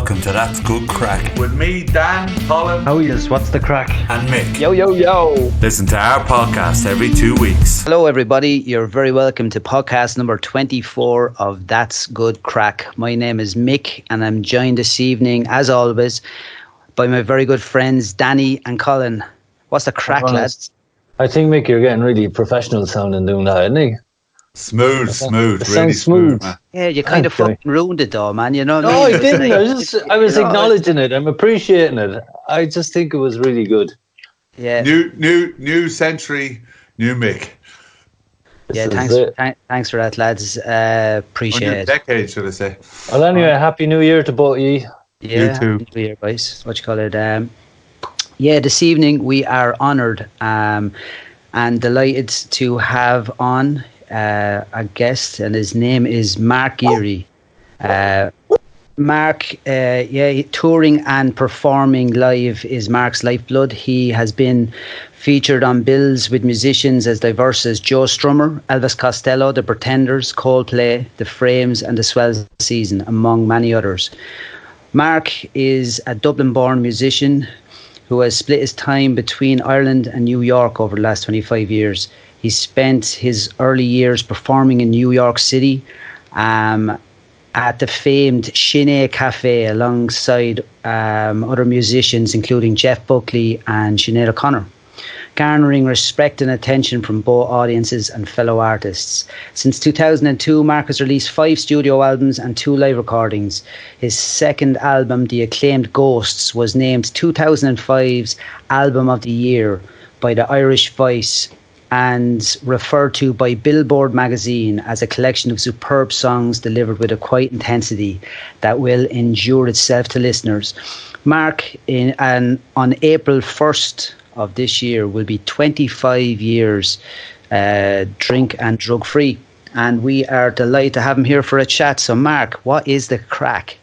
welcome to That's Good Crack. With me, Dan, Colin. How is? What's the crack? And Mick. Yo, yo, yo. Listen to our podcast every 2 weeks. Hello, everybody. You're very welcome to podcast number 24 of That's Good Crack. My name is Mick, and I'm joined this evening, as always, by my very good friends, Danny and Colin. What's the crack, lads? I think, Mick, you're getting really professional sounding doing that, isn't he? Smooth, It really sounds smooth. man. Yeah, you kind of fucking ruined it though, man. You know what No, I mean? I didn't. I was acknowledging it. I'm appreciating it. I just think it was really good. Yeah. New century, new Mick. Yeah, thanks for that, lads. Appreciate it. Decade, should I say. Well, anyway, Happy New Year to both of you. Yeah, You too. Happy New Year, guys. What you call it? Yeah, this evening we are honoured and delighted to have on a guest, and his name is Mark Geary. Mark, touring and performing live is Mark's lifeblood. He has been featured on bills with musicians as diverse as Joe Strummer, Elvis Costello, The Pretenders, Coldplay, The Frames and The Swell season, among many others. Mark is a Dublin-born musician who has split his time between Ireland and New York over the last 25 years. He spent his early years performing in New York City at the famed Sin-e Café alongside other musicians including Jeff Buckley and Sinead O'Connor, garnering respect and attention from both audiences and fellow artists. Since 2002, Mark has released 5 studio albums and 2 live recordings. His second album, The Acclaimed Ghosts, was named 2005's Album of the Year by the Irish Voice and referred to by Billboard Magazine as a collection of superb songs delivered with a quiet intensity that will endure itself to listeners. Mark, on April 1st of this year, will be 25 years drink and drug free, and we are delighted to have him here for a chat. So Mark, what is the crack?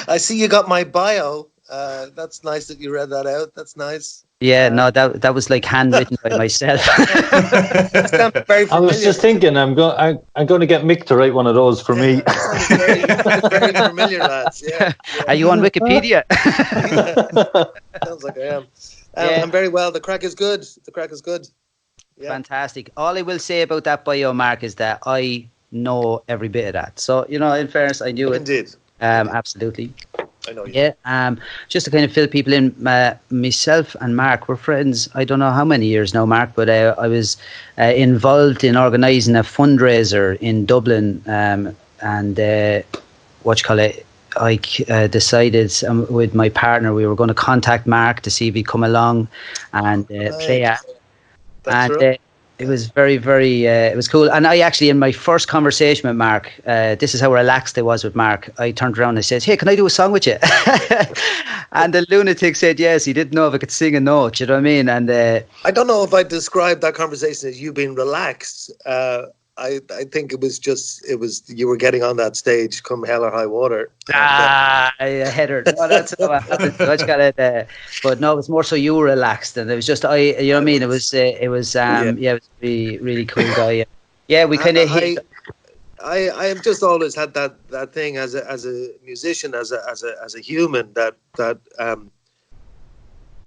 I see you got my bio. That's nice that you read that out. That's nice. Yeah, no, that was like handwritten by myself. Very I was just thinking, I'm going to get Mick to write one of those for me. very familiar, lads. Yeah. Are you on Wikipedia? Sounds like I am. I'm very well. The crack is good. Yeah. Fantastic. All I will say about that bio, Mark, is that I know every bit of that. So, in fairness, I knew it. Indeed. Absolutely. I know you. Yeah. Just to kind of fill people in, myself and Mark were friends. I don't know how many years now, Mark, but I was involved in organising a fundraiser in Dublin, and I decided with my partner we were going to contact Mark to see if he'd come along and play at. And it was very, very, it was cool. And I actually, in my first conversation with Mark, this is how relaxed I was with Mark. I turned around and I said, "Hey, can I do a song with you?" And the lunatic said yes. He didn't know if I could sing a note, you know what I mean? And I don't know if I described that conversation as you being relaxed. I think it was you were getting on that stage come hell or high water. I hit her. No, that's what happened. But no, it was more so you were relaxed, and it was just you know what I mean. It was it was really, really cool guy. Yeah, we kind of hit. I have just always had that thing as a musician, as a human that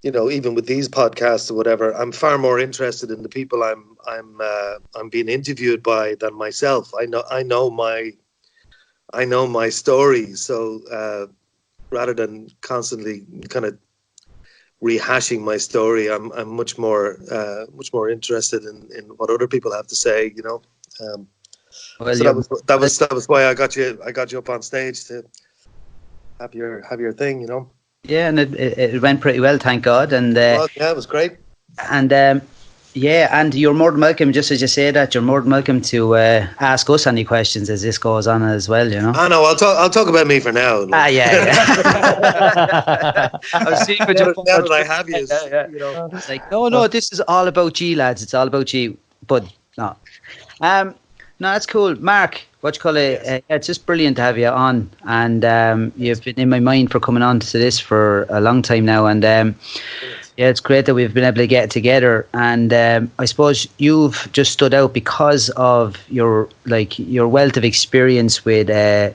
even with these podcasts or whatever, I'm far more interested in the people I'm being interviewed by than myself. I know my story. So rather than constantly kind of rehashing my story, I'm much more interested in what other people have to say. Well, so that was why I got you up on stage to have your thing. Yeah, and it went pretty well, thank God. And yeah, it was great. And and you're more than welcome, just as you say that, you're more than welcome to ask us any questions as this goes on as well, I know, I'll talk about me for now. Yeah. I was seeing now that I have you. It's like, no, this is all about you, lads. It's all about you. But no. No, that's cool. Mark, what you call it? Yes. It's just brilliant to have you on, and you've been in my mind for coming on to this for a long time now. And Yeah, it's great that we've been able to get together, and I suppose you've just stood out because of your wealth of experience with the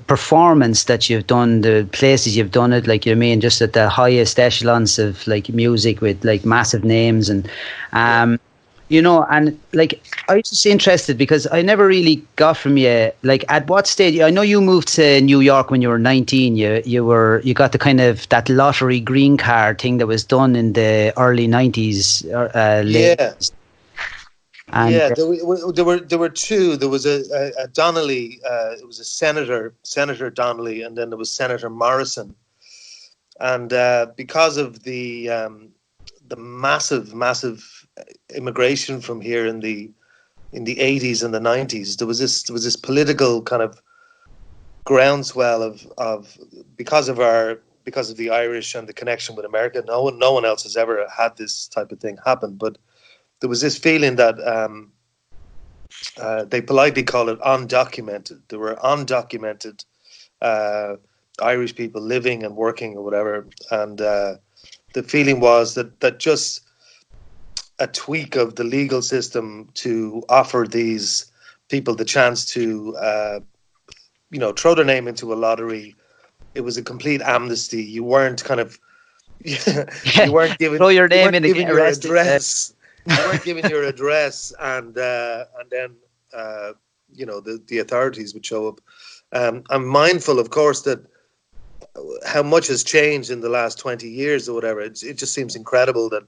performance that you've done, the places you've done it, like, you know what I mean, just at the highest echelons of like music with like massive names, and and like I was just interested because I never really got from you, like, at what stage. I know you moved to New York when you were 19. You got the kind of that lottery green card thing that was done in the early 90s, late. Yeah. And there were two. There was a Donnelly. It was a Senator Donnelly, and then there was Senator Morrison. And because of the massive immigration from here in the 80s and the 90s, there was this political kind of groundswell of because of the Irish and the connection with America. No one else has ever had this type of thing happen, but there was this feeling that they politely call it undocumented. There were undocumented Irish people living and working or whatever, and the feeling was that just a tweak of the legal system to offer these people the chance to throw their name into a lottery. It was a complete amnesty. You weren't kind of you weren't giving throw your name in and get your arrested. address. You weren't giving your address, and then the authorities would show up. I'm mindful, of course, that how much has changed in the last 20 years or whatever. It just seems incredible that,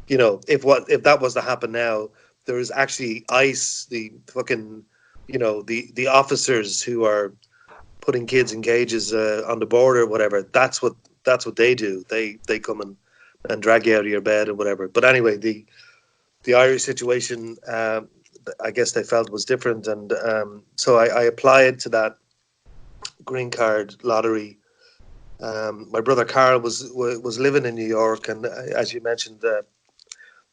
if that was to happen now, there is actually ICE, the fucking, the officers who are putting kids in cages on the border or whatever. That's what they do. They come and drag you out of your bed or whatever. But anyway, the Irish situation, I guess they felt was different, and so I applied to that green card lottery. My brother Carl was living in New York, and as you mentioned, the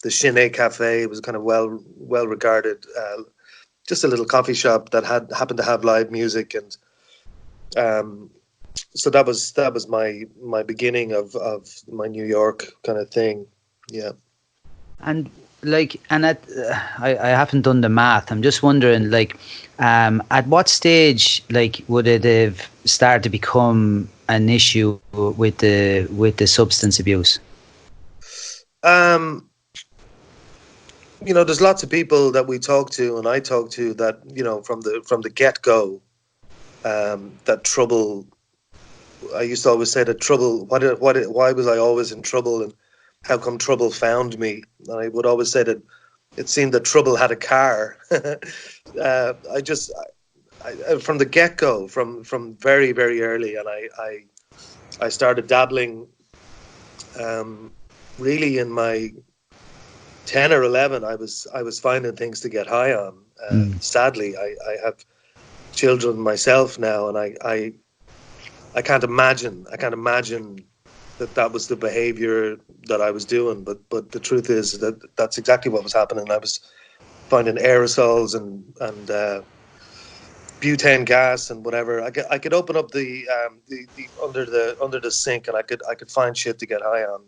Sin-e Café was kind of well regarded, just a little coffee shop that happened to have live music, and so that was my beginning of my New York kind of thing. Yeah. And I haven't done the math. I'm just wondering, at what stage, would it have started to become an issue with the substance abuse? There's lots of people that we talk to, and I talk to, that from the get go, that trouble. I used to always say that trouble. Why was I always in trouble, and how come trouble found me? And I would always say that it seemed that trouble had a car. From the get-go, from very, very early, and I started dabbling really in my 10 or 11. I was finding things to get high on. Sadly, I have children myself now, and I can't imagine that was the behavior that I was doing, but the truth is that that's exactly what was happening. I was finding aerosols and butane gas and whatever. I could open up the under the sink, and I could find shit to get high on.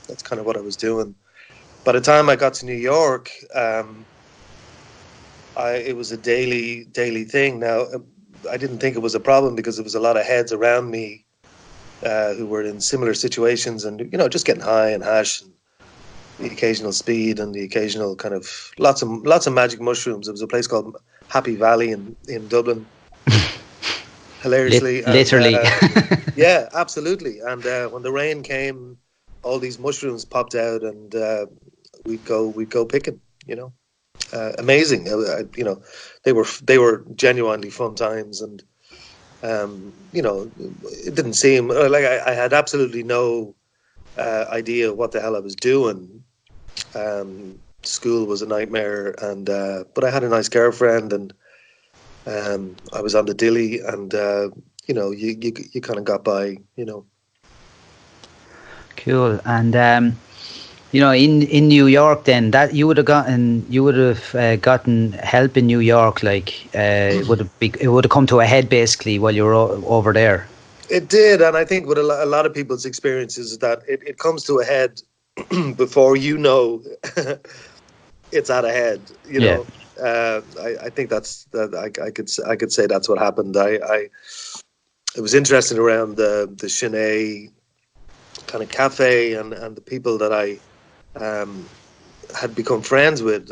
That's kind of what I was doing. By the time I got to New York, it was a daily thing. Now, I didn't think it was a problem because there was a lot of heads around me who were in similar situations, and just getting high and hash, and the occasional speed, and the occasional kind of lots of magic mushrooms. There was a place called Happy Valley in Dublin. Hilariously, literally. Yeah, absolutely. And when the rain came, all these mushrooms popped out, and we'd go picking. Amazing. They were genuinely fun times, and it didn't seem like I had absolutely no idea what the hell I was doing. School was a nightmare, and but I had a nice girlfriend, and I was on the dilly, and you kind of got by. Cool. And in New York, then, that you would have gotten help in New York, it would have come to a head basically while you were over there. It did, and I think with a lot of people's experiences is that it comes to a head before you know it's at a head. You Yeah. know, I think that's that. I could say that's what happened. It was interesting around the Sin-e kind of cafe and the people that I had become friends with.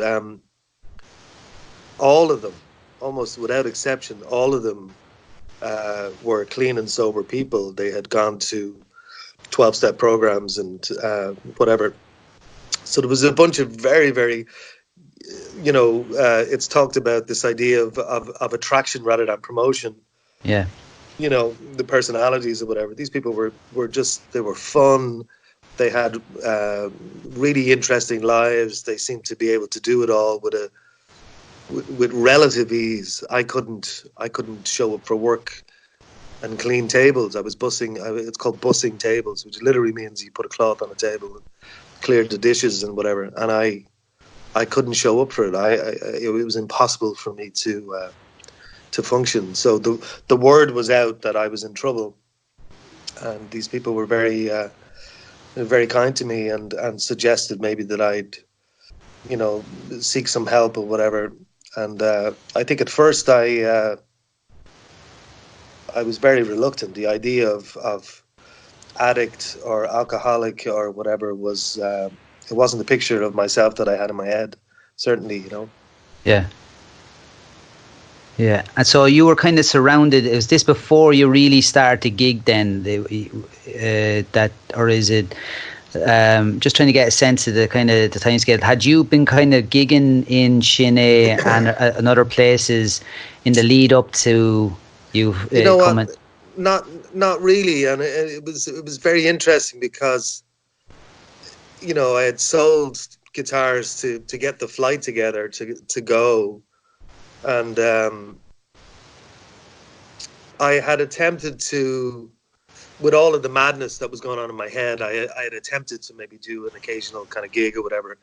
All of them, almost without exception, all of them were clean and sober people. They had gone to 12-step programs and whatever. So there was a bunch of very, very, it's talked about this idea of attraction rather than promotion. Yeah. The personalities or whatever. These people were just, they were fun. They had really interesting lives. They seemed to be able to do it all with relative ease. I couldn't show up for work and clean tables. I was bussing. It's called bussing tables, which literally means you put a cloth on a table and cleared the dishes and whatever. And I couldn't show up for it. It was impossible for me to function. So the word was out that I was in trouble, and these people were very very kind to me and suggested maybe that I'd seek some help or whatever. And I think at first I was very reluctant. The idea of addict or alcoholic or whatever was it wasn't the picture of myself that I had in my head, certainly. Yeah. Yeah, and so you were kind of surrounded. Was this before you really started to gig then? Or is it just trying to get a sense of the kind of the time scale? Had you been kind of gigging in Sin-e and other places in the lead up to you coming? Not really, and it was very interesting because I had sold guitars to get the flight together to go. And I had attempted to, with all of the madness that was going on in my head, I had attempted to maybe do an occasional kind of gig or whatever.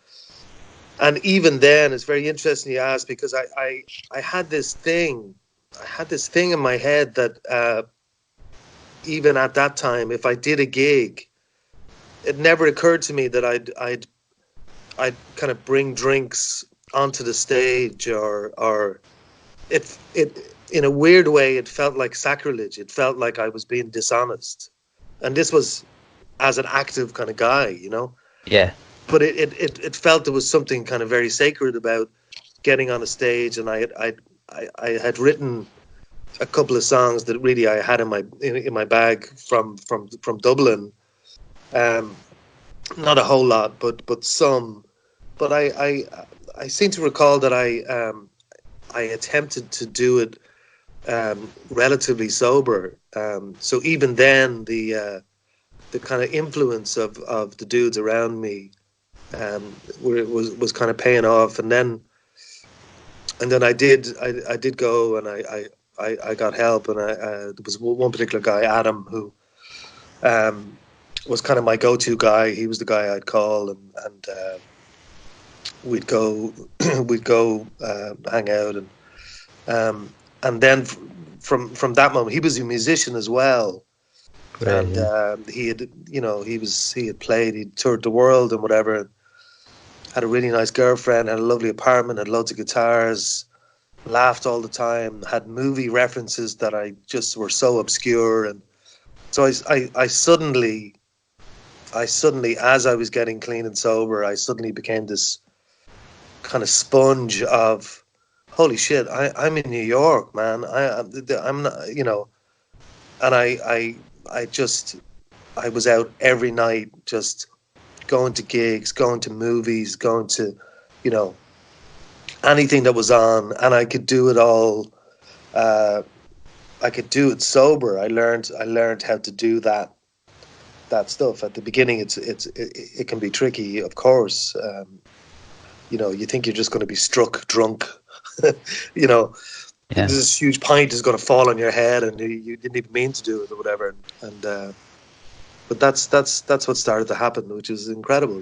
And even then, it's very interesting you ask, because I had this thing. I had this thing in my head that even at that time, if I did a gig, it never occurred to me that I'd kind of bring drinks onto the stage or it in a weird way it felt like sacrilege. It felt like I was being dishonest, and this was as an active kind of guy, Yeah. But it felt there was something kind of very sacred about getting on a stage. And I had written a couple of songs that really I had in my bag from Dublin, not a whole lot, but some. But I seem to recall that I attempted to do it relatively sober. So even then, the kind of influence of the dudes around me was kind of paying off. And then I did go, and I got help, and there was one particular guy, Adam, who was kind of my go-to guy. He was the guy I'd call, and we'd go hang out, and then from that moment, he was a musician as well. Right, and he had played, he'd toured the world and whatever, had a really nice girlfriend, had a lovely apartment, had loads of guitars, laughed all the time, had movie references that I just were so obscure. And so I suddenly, as I was getting clean and sober, I suddenly became this kind of sponge of, holy shit, I'm in New York, man. I'm not, and I was out every night, just going to gigs, going to movies, going to, anything that was on, and I could do it all. I could do it sober. I learned how to do that stuff. At the beginning, it can be tricky, of course. You think you're just going to be struck drunk, Yeah. This huge pint is going to fall on your head, and you didn't even mean to do it or whatever. But that's what started to happen, which is incredible,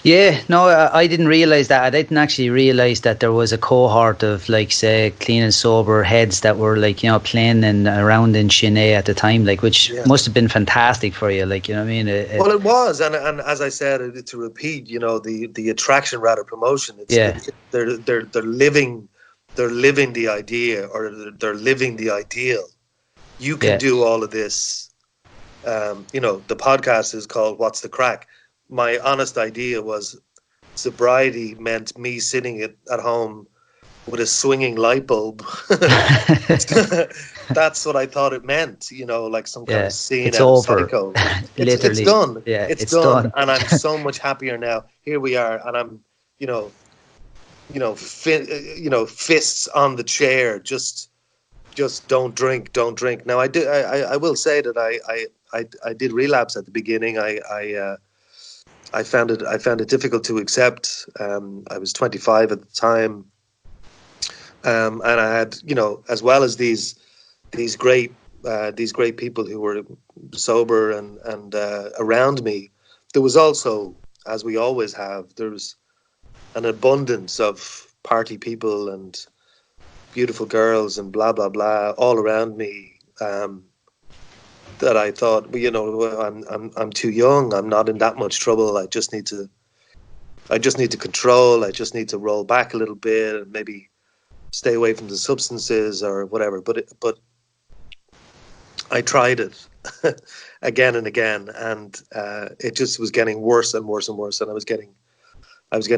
Yeah, no, I didn't realise that. I didn't actually realise that there was a cohort of, like, say, clean and sober heads that were, like, you know, playing and around in Sin-e at the time, like, which must have been fantastic for you, like, you know what I mean? Well, it was, and as I said, to repeat, you know, the attraction rather promotion. They're living the idea, or they're living the ideal. You can do all of this. You know, the podcast is called "What's the Crack." My honest idea was sobriety meant me sitting at home with a swinging light bulb. That's what I thought it meant, you know, like some kind of scene it's out of over. Psycho. Literally. It's done. Yeah, it's done. And I'm so much happier now. Here we are, and I'm, fists on the chair. Just don't drink. Now I will say that I did relapse at the beginning. I found it difficult to accept. I was 25 at the time, and I had, you know, as well as these great people who were sober and around me, there was also, as we always have, there's an abundance of party people and beautiful girls and blah blah blah all around me. That I thought, well, you know, I'm too young. I'm not in that much trouble. I just need to control. I just need to roll back a little bit and maybe stay away from the substances or whatever. But I tried it again and again, and it just was getting worse and worse and worse. And I was getting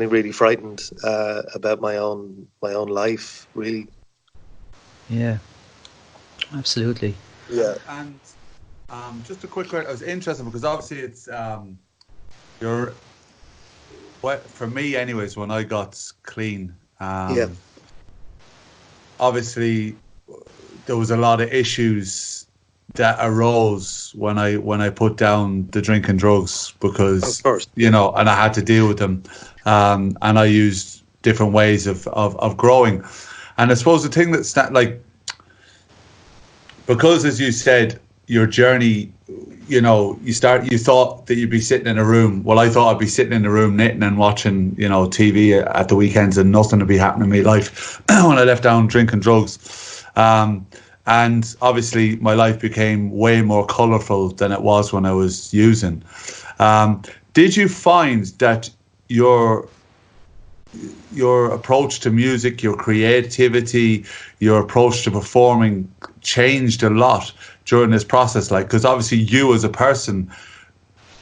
really frightened about my own life, really. Yeah, absolutely. Yeah. And just a quick question. I was interested because obviously it's for me anyways, when I got clean, obviously there was a lot of issues that arose when I put down the drink and drugs, because, of course, you know, and I had to deal with them, and I used different ways of growing. And I suppose the thing that's like, because as you said, your journey, you know, you thought that you'd be sitting in a room. Well, I thought I'd be sitting in a room knitting and watching, you know, TV at the weekends, and nothing would be happening in my life when I left down drinking drugs. And obviously my life became way more colourful than it was when I was using. Did you find that your approach to music, your creativity, your approach to performing changed a lot during this process? Like, because obviously you as a person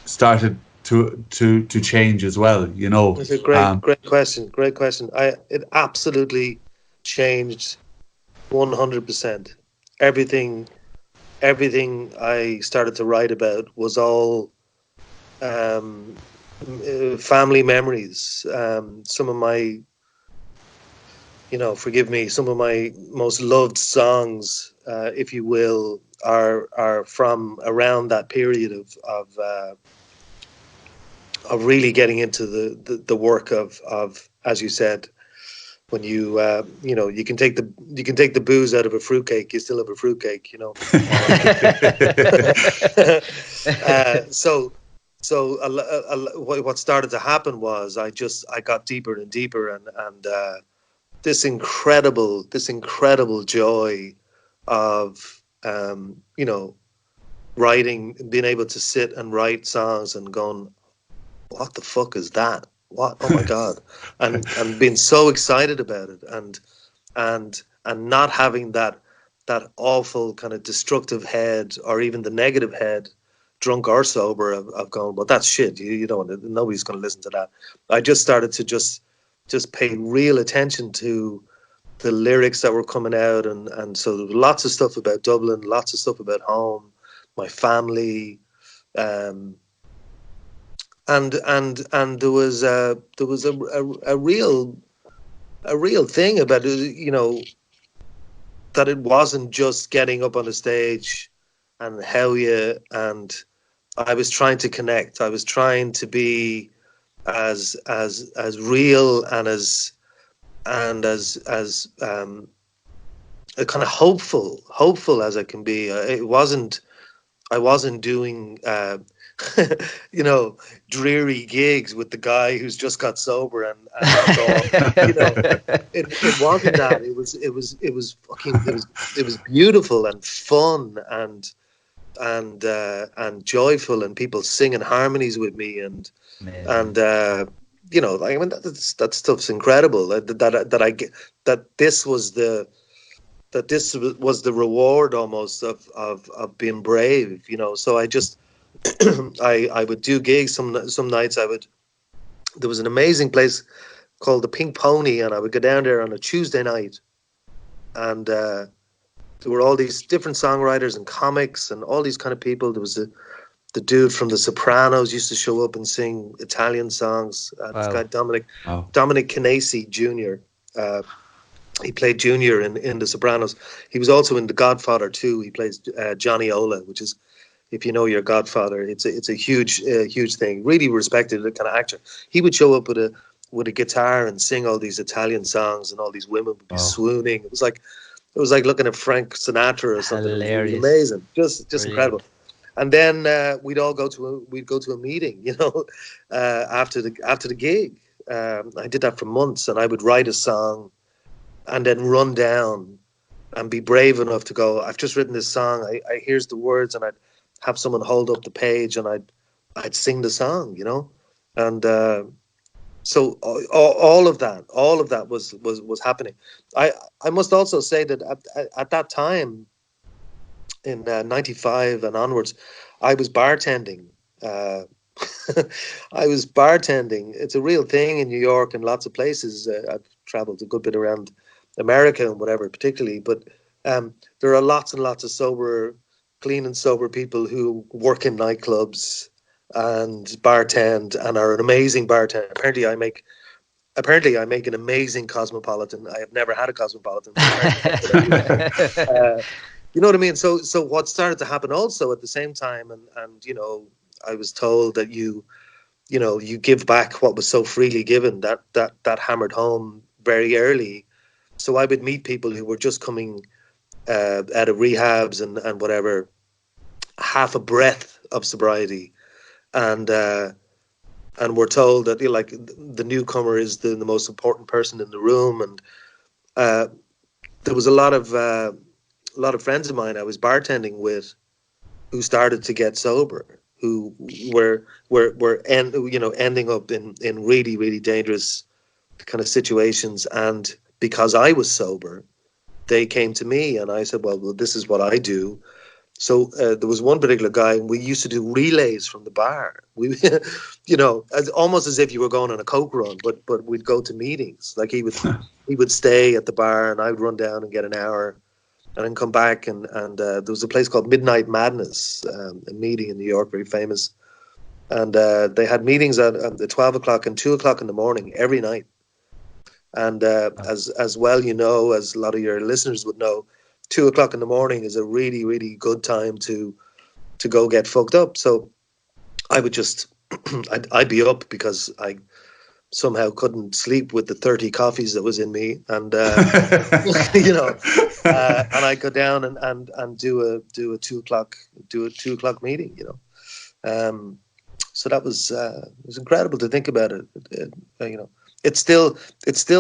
started to change as well, you know. It's a great question. It absolutely changed 100%. Everything I started to write about was all family memories. Some of my, you know, forgive me, some of my most loved songs, if you will, are from around that period of really getting into the work of, as you said, when you you know, you can take the booze out of a fruitcake, you still have a fruitcake, you know. So what started to happen was I got deeper and deeper, and this incredible joy of you know, writing, being able to sit and write songs and going, what the fuck is that? What? Oh my God. And being so excited about it, and not having that awful kind of destructive head, or even the negative head, drunk or sober, of going, well, that's shit. You don't, nobody's going to listen to that. I just started to just pay real attention to the lyrics that were coming out, and so there was lots of stuff about Dublin, lots of stuff about home, my family, and there was a real thing about it, you know, that it wasn't just getting up on a stage and hell yeah, and I was trying to connect. I was trying to be as real and as kind of hopeful as I can be. It wasn't. doing dreary gigs with the guy who's just got sober and it wasn't that. It was beautiful and fun and joyful, and people singing harmonies with me and that stuff's incredible. That this was the reward almost of being brave, So I just I would do gigs. Some nights there was an amazing place called the Pink Pony, and I would go down there on a Tuesday night, and there were all these different songwriters and comics and all these kind of people. There was the dude from The Sopranos used to show up and sing Italian songs. This guy Dominic Canesi Jr. He played Junior in The Sopranos. He was also in The Godfather 2. He plays Johnny Ola, which is, if you know your Godfather, it's a huge thing. Really respected kind of actor. He would show up with a guitar and sing all these Italian songs, and all these women would be swooning. It was like looking at Frank Sinatra or something. Hilarious. It was amazing, just incredible. And then we'd go to a meeting, after the gig. I did that for months, and I would write a song and then run down and be brave enough to go, I've just written this song. Here's the words, and I'd have someone hold up the page, and I'd sing the song, And so all of that was happening. I must also say that at that time, in 95 and onwards, I was bartending. I was bartending. It's a real thing in New York and lots of places. I've traveled a good bit around America and whatever, particularly. But there are lots and lots of clean and sober people who work in nightclubs and bartend and are an amazing bartender. Apparently, I make an amazing Cosmopolitan. I have never had a Cosmopolitan. You know what I mean? So what started to happen also at the same time, and I was told that you give back what was so freely given. That hammered home very early. So I would meet people who were just coming out of rehabs and whatever, half a breath of sobriety, and we're told that the newcomer is the most important person in the room, and there was a lot of friends of mine I was bartending with who started to get sober, who were ending up in really, really dangerous kind of situations. And because I was sober, they came to me, and I said, well, this is what I do. So there was one particular guy, and we used to do relays from the bar. We, almost as if you were going on a coke run, but we'd go to meetings. Like he would stay at the bar, and I would run down and get an hour, and then come back. And there was a place called Midnight Madness, a meeting in New York, very famous. And they had meetings at 12 o'clock and 2 o'clock in the morning every night. And as well, as a lot of your listeners would know, 2 o'clock in the morning is a really, really good time to go get fucked up. So I would just, I'd be up because I somehow couldn't sleep with the 30 coffees that was in me. And, and I'd go down and do a 2 o'clock meeting, So that was, it was incredible to think about it. It's still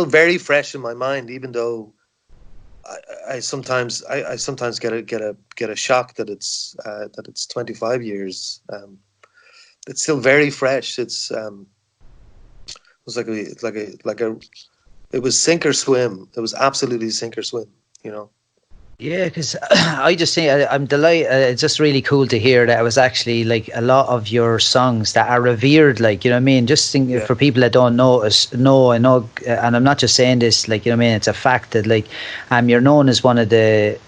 very fresh in my mind, even though I sometimes get a shock that it's 25 years. It's still very fresh. It was it was sink or swim. It was absolutely sink or swim. Yeah, because I just think I'm delighted. It's just really cool to hear that it was actually like a lot of your songs that are revered, like, what I mean? Just think, for people that don't know, I know, and I'm not just saying this, like, what I mean? It's a fact that, like, you're known as one of the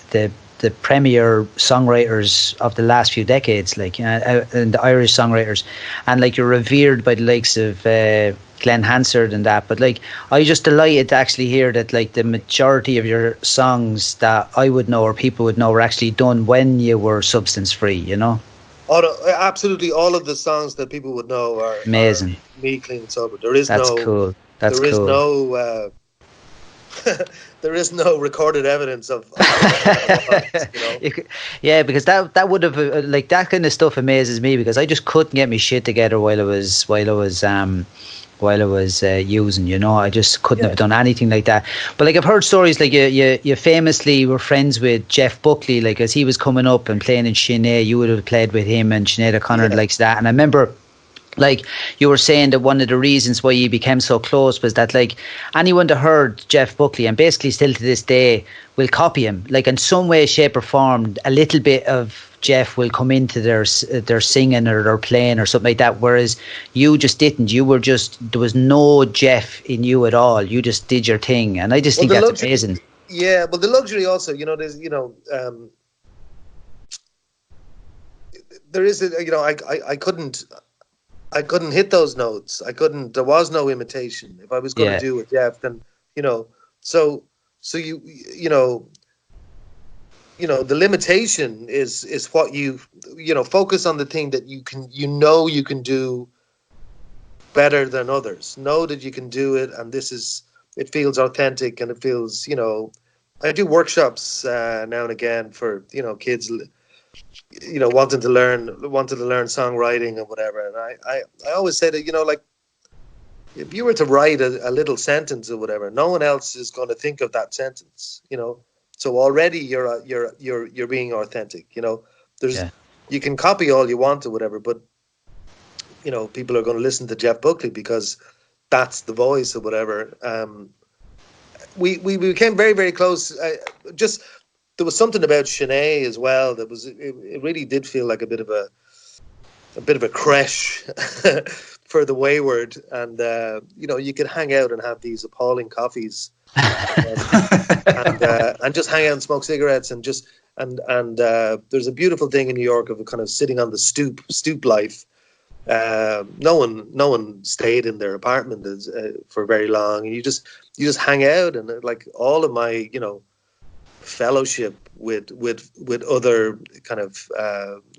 premier songwriters of the last few decades, like, and the Irish songwriters, and like you're revered by the likes of Glen Hansard and that. But like, I just delighted to actually hear that, like, the majority of your songs that I would know or people would know were actually done when you were substance free. Absolutely, all of the songs that people would know are amazing. Me clean and sober. There is That's no cool. That's there is cool. no there is no recorded evidence of yeah, because that would have like that kind of stuff amazes me, because I just couldn't get my shit together while I was using, you know. I just couldn't have done anything like that. But like, I've heard stories like you famously were friends with Jeff Buckley, like as he was coming up and playing in Sinead, you would have played with him, and Sinead O'Connor likes that. And I remember, like, you were saying that one of the reasons why you became so close was that, like, anyone that heard Jeff Buckley, and basically still to this day, will copy him. Like, in some way, shape or form, a little bit of Jeff will come into their singing or their playing or something like that, whereas you just didn't. You were just, there was no Jeff in you at all. You just did your thing. And I just think that's amazing. Yeah, but the luxury also, you know, there's, you know, there is, you know, I couldn't hit those notes. There was no imitation. If I was going to do it, Jeff, then, you know, so you know, the limitation is what you know, focus on the thing that you can do better than others. Know that you can do it, and it feels authentic, and it feels, you know, I do workshops now and again for, you know, kids, you know, wanting to learn songwriting and whatever. And I always say that, you know, like, if you were to write a little sentence or whatever, no one else is going to think of that sentence, you know. So already you're being authentic, you know. You can copy all you want or whatever, but, you know, people are going to listen to Jeff Buckley because that's the voice or whatever. We became very, very close. There was something about Sinead as well that was, it really did feel like a bit of a creche for the wayward, and you know, you could hang out and have these appalling coffees and just hang out and smoke cigarettes and there's a beautiful thing in New York of a kind of sitting on the stoop life. No one stayed in their apartment for very long, and you just hang out, and like all of my, you know, fellowship with other kind of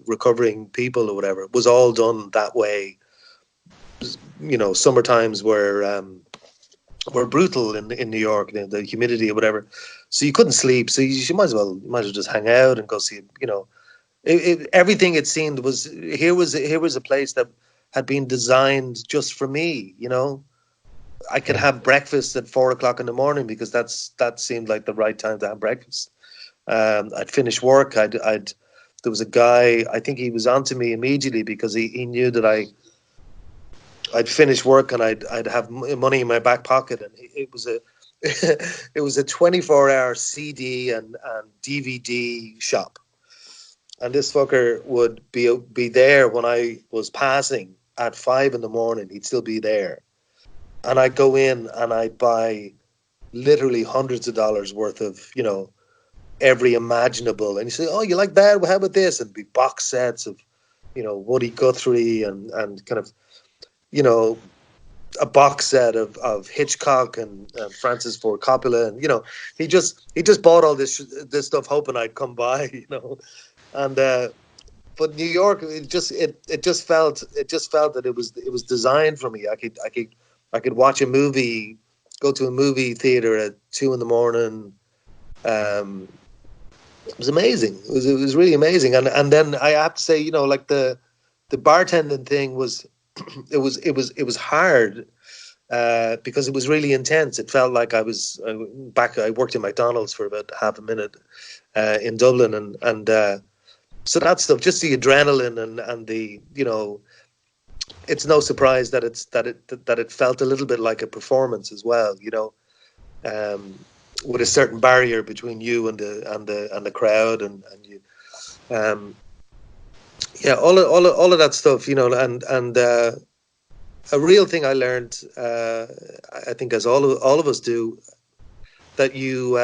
recovering people or whatever was all done that way. You know, summer times were brutal in New York, the humidity or whatever, so you couldn't sleep, so you might as well just hang out and go see, you know, everything it seemed was here was a place that had been designed just for me, you know. I could have breakfast at 4:00 in the morning because that seemed like the right time to have breakfast. I'd finish work. There was a guy, I think he was onto me immediately because he knew that I'd finish work and I'd have money in my back pocket, and it was a 24-hour CD and DVD shop, and this fucker would be there when I was passing at 5 a.m. He'd still be there. And I'd go in and I'd buy literally hundreds of dollars worth of, you know, every imaginable. And you say, oh, you like that? Well, how about this? And it'd be box sets of, you know, Woody Guthrie and kind of, you know, a box set of Hitchcock and Francis Ford Coppola. And, you know, he just bought all this stuff hoping I'd come by, you know. And but New York, it just felt that it was designed for me. I could watch a movie, go to a movie theater at 2 a.m. It was amazing. It was really amazing. And then I have to say, you know, like the bartending thing was, it was hard because it was really intense. It felt like I was back. I worked in McDonald's for about half a minute in Dublin, and so that stuff, just the adrenaline and the, you know. It's no surprise that it felt a little bit like a performance as well, you know, with a certain barrier between you and the crowd and you, yeah, all of that stuff, you know, and a real thing I learned, I think, as all of us do, that you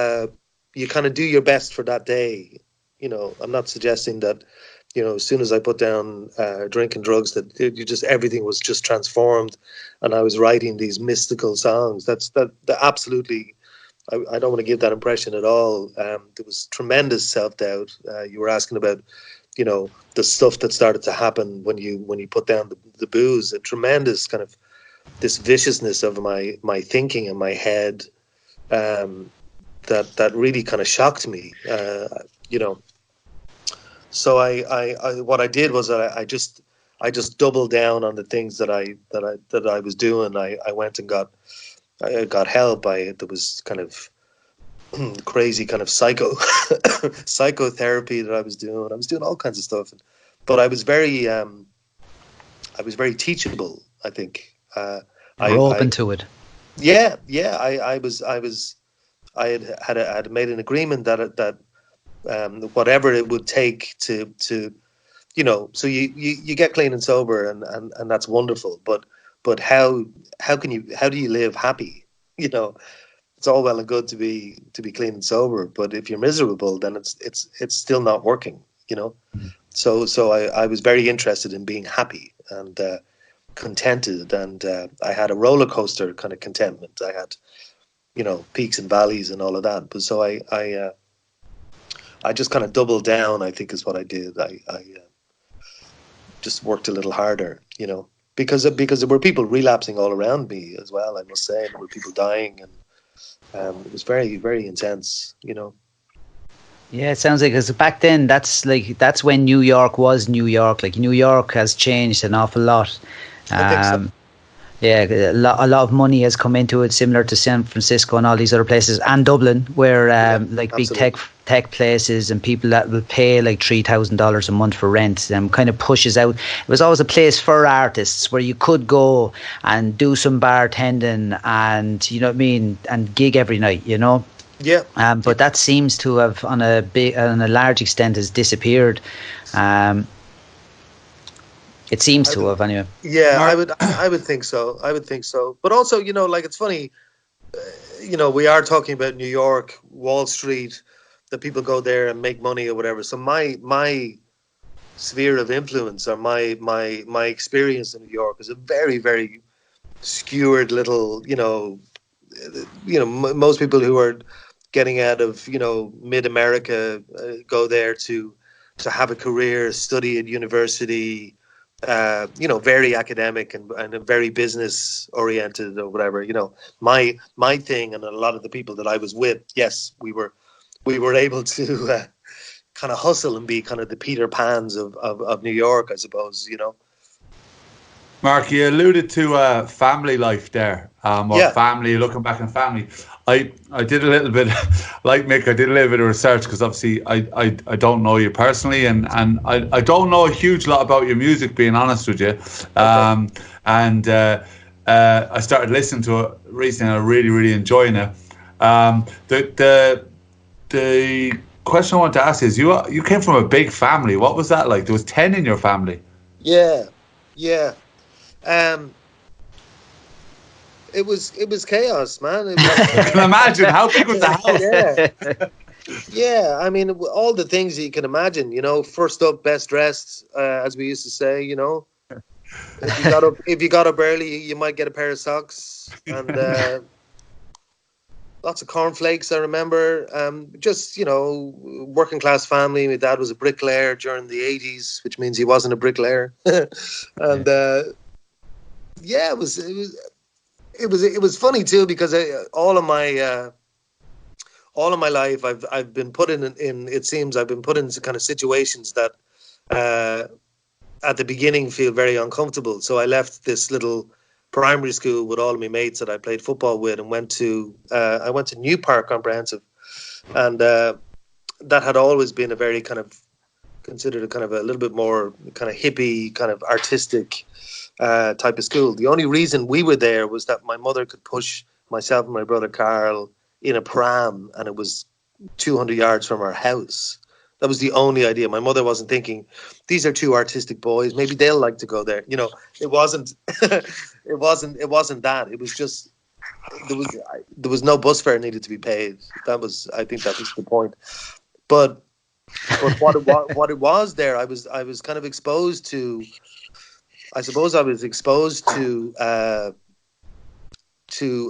kind of do your best for that day, you know. I'm not suggesting that, you know, as soon as I put down drink and drugs, that everything was just transformed, and I was writing these mystical songs. That absolutely, I don't want to give that impression at all. There was tremendous self-doubt. You were asking about, you know, the stuff that started to happen when you put down the booze. A tremendous kind of this viciousness of my thinking in my head. that really kind of shocked me. So I what I did was I just doubled down on the things that I was doing. I went and got help. There was kind of crazy kind of psychotherapy that I was doing. I was doing all kinds of stuff, but I was very teachable, I think. You're open to it. Yeah. I had made an agreement that whatever it would take to so you get clean and sober, and that's wonderful. But how do you live happy? It's all well and good to be clean and sober, but if you're miserable, then it's still not working. Mm-hmm. So I was very interested in being happy and contented, and I had a roller coaster kind of contentment. I had peaks and valleys and all of that. But so I just kind of doubled down, I think, is what I did. I just worked a little harder, because there were people relapsing all around me as well, I must say. There were people dying, and it was very, very intense, Yeah, it sounds like, because back then that's when New York was New York. Like, New York has changed an awful lot. I think so. Yeah, a lot of money has come into it, similar to San Francisco and all these other places, and Dublin, where big tech places and people that will pay like $3,000 a month for rent, kind of pushes out. It was always a place for artists where you could go and do some bartending and, you know what I mean, and gig every night, Yeah. But that seems to have, on a large extent, has disappeared. It seems to have, anyway. Yeah, I would think so. But also, like, it's funny, we are talking about New York, Wall Street, that people go there and make money or whatever. So my sphere of influence, or my experience in New York, is a very, very skewered little, most people who are getting out of, mid-America go there to have a career, study at university, very academic and very business oriented or whatever. My thing, and a lot of the people that I was with, yes, we were able to kind of hustle and be kind of the Peter Pans of New York, I suppose. Mark, you alluded to family life there. Family, looking back on family. I did a little bit, like Mick, I did a little bit of research, because obviously I don't know you personally, and I don't know a huge lot about your music, being honest with you. Okay. I started listening to it recently, and I'm really, really enjoying it. The question I want to ask is, you came from a big family. What was that like? There was 10 in your family. Yeah. It was chaos, man. I can imagine. How big was the house? Yeah. I mean, all the things you can imagine. First up, best dressed, as we used to say. If you got up early, you might get a pair of socks, and lots of cornflakes. I remember. Just working class family. My dad was a bricklayer during the 80s, which means he wasn't a bricklayer, and it was funny too, because all of my life I've been put in it seems I've been put into kind of situations that at the beginning feel very uncomfortable. So I left this little primary school with all of my mates that I played football with, and went to New Park Comprehensive, and that had always been a very kind of considered a kind of a little bit more kind of hippie, kind of artistic type of school. The only reason we were there was that my mother could push myself and my brother Carl in a pram, and it was 200 yards from our house. That was the only idea. My mother wasn't thinking, these are two artistic boys, maybe they'll like to go there. It wasn't it wasn't that. It was just there was no bus fare needed to be paid. I think that was the point. But what it was there, I was kind of exposed to, I suppose I was exposed to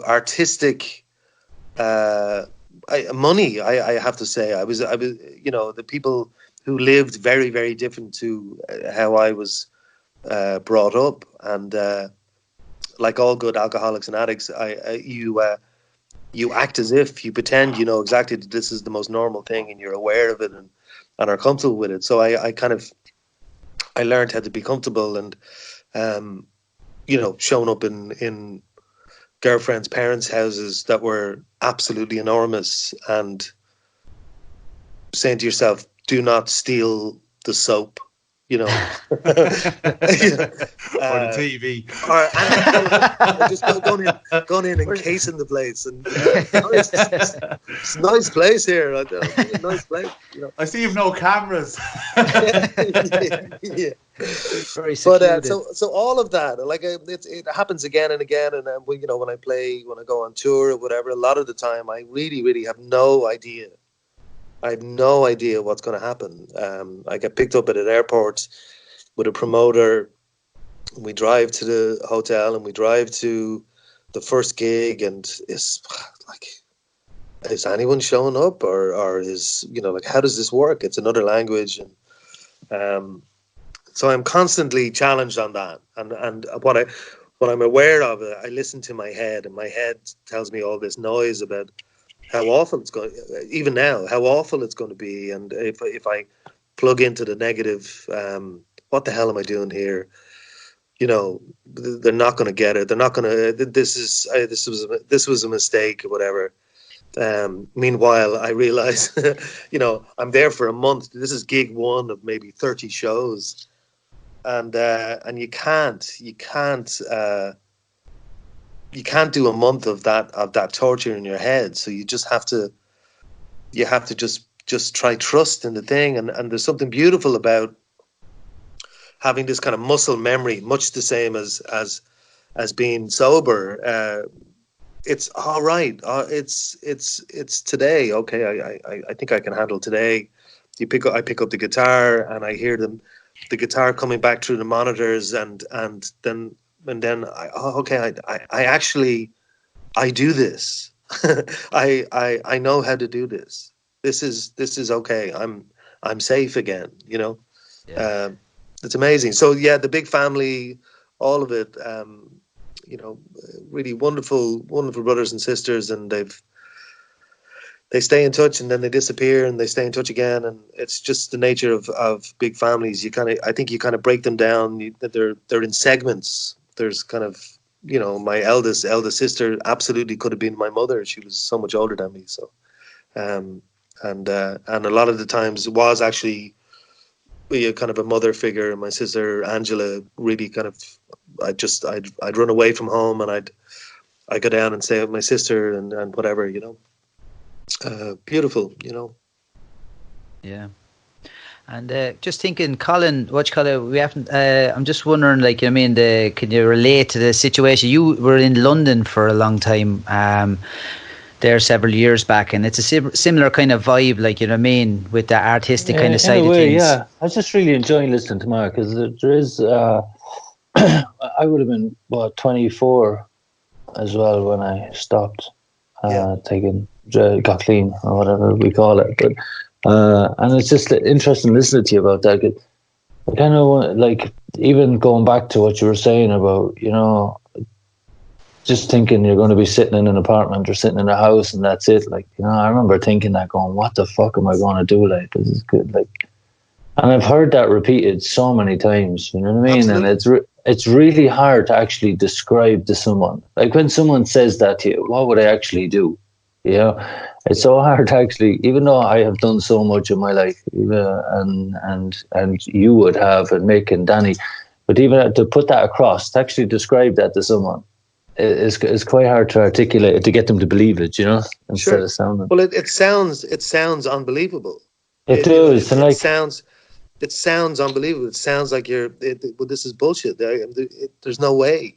artistic money. I have to say, I was the people who lived very, very different to how I was brought up, and like all good alcoholics and addicts, you act as if, you pretend you know exactly that this is the most normal thing and you're aware of it and are comfortable with it. So I learned how to be comfortable and, showing up in girlfriends' parents' houses that were absolutely enormous and saying to yourself, do not steal the soap, or the TV, or just going in and casing the place, and it's a nice place here. It's a nice place. I see you've no cameras. Yeah. Very secluded. But so all of that, like it happens again and again, and when I go on tour or whatever, a lot of the time I really, really have no idea. I have no idea what's going to happen. I get picked up at an airport with a promoter. We drive to the hotel and we drive to the first gig, and it's like, is anyone showing up, or is how does this work? It's another language, and so I'm constantly challenged on that. And what I'm aware of, I listen to my head, and my head tells me all this noise about how awful it's going, even now, how awful it's going to be. And if I plug into the negative, what the hell am I doing here? They're not going to get it. They're not going to. This was a mistake or whatever. Meanwhile, I realize, I'm there for a month. This is gig one of maybe 30 shows, and you can't do a month of that torture in your head. So you just have to just try trust in the thing. And there's something beautiful about having this kind of muscle memory, much the same as being sober. It's all right. It's today. Okay. I think I can handle today. I pick up the guitar and I hear the guitar coming back through the monitors, and then I actually do this. I know how to do this. This is okay. I'm safe again. Yeah. It's amazing. So yeah, the big family, all of it. Really wonderful brothers and sisters, and they stay in touch and then they disappear and they stay in touch again, and it's just the nature of big families. I think you kind of break them down. They're in segments. There's kind of, my eldest sister absolutely could have been my mother. She was so much older than me. So, and a lot of the times it was actually a kind of a mother figure. My sister Angela really kind of, I'd run away from home and I'd go down and stay with my sister and whatever, beautiful, Yeah. And just thinking, Colin, we haven't. I'm just wondering, can you relate to the situation? You were in London for a long time, there several years back, and it's a similar kind of vibe, with the artistic kind of side of things. Yeah, I was just really enjoying listening to Mark, because there is. I would have been 24 as well when I stopped taking got clean or whatever we call it, but. And it's just interesting listening to you about that. I kind of even going back to what you were saying about, just thinking you're going to be sitting in an apartment or sitting in a house and that's it. I remember thinking that, going, what the fuck am I going to do? This is good. And I've heard that repeated so many times, you know what I mean? Absolutely. And it's really hard to actually describe to someone. When someone says that to you, what would I actually do? It's so hard to actually, even though I have done so much in my life, and you would have, and Mick and Danny, but even to put that across, to actually describe that to someone, is quite hard to articulate it, to get them to believe it, instead of sounding. Well, it sounds unbelievable. It does, and it sounds unbelievable. It sounds like this is bullshit. There's no way,